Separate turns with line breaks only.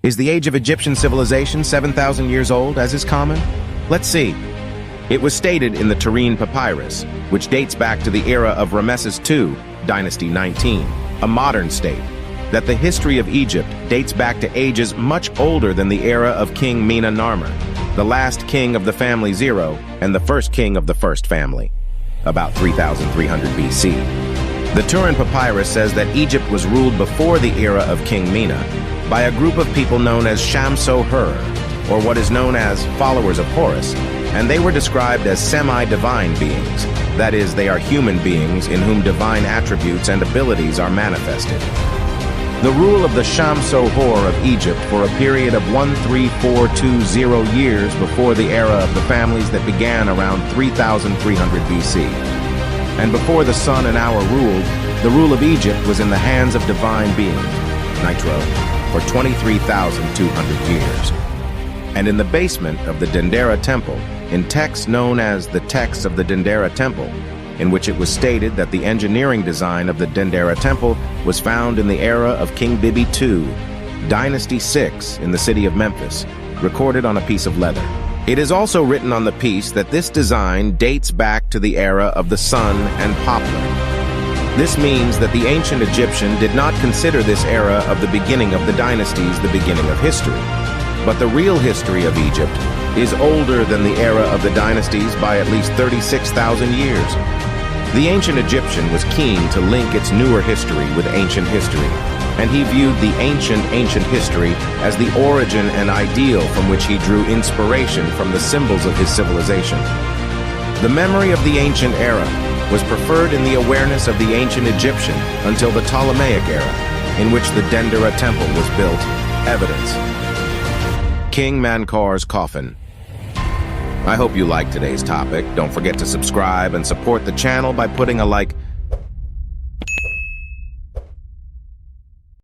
Is the age of Egyptian civilization 7,000 years old, as is common? Let's see. It was stated in the Turin Papyrus, which dates back to the era of Ramesses II, Dynasty 19, a modern state, that the history of Egypt dates back to ages much older than the era of King Mena Narmer, the last king of the family Zero and the first king of the first family, about 3,300 BC. The Turin Papyrus says that Egypt was ruled before the era of King Mena by a group of people known as Shamso-Hur, or what is known as followers of Horus, and they were described as semi-divine beings. That is, they are human beings in whom divine attributes and abilities are manifested. The rule of the Shamso-Hur of Egypt for a period of 13420 years before the era of the families that began around 3300 BC. And before the sun and hour ruled, the rule of Egypt was in the hands of divine beings, Nitro, for 23,200 years. And in the basement of the Dendera Temple, in texts known as the texts of the Dendera Temple, in which it was stated that the engineering design of the Dendera Temple was found in the era of King Bibi II, Dynasty 6 in the city of Memphis, recorded on a piece of leather. It is also written on the piece that this design dates back to the era of the sun and poplar. This means that the ancient Egyptian did not consider this era of the beginning of the dynasties the beginning of history. But the real history of Egypt is older than the era of the dynasties by at least 36,000 years. The ancient Egyptian was keen to link its newer history with ancient history, and he viewed the ancient history as the origin and ideal from which he drew inspiration from the symbols of his civilization. The memory of the ancient era was preferred in the awareness of the ancient Egyptian until the Ptolemaic era, in which the Dendera Temple was built. Evidence. King Menkaur's coffin. I hope you liked today's topic. Don't forget to subscribe and support the channel by putting a like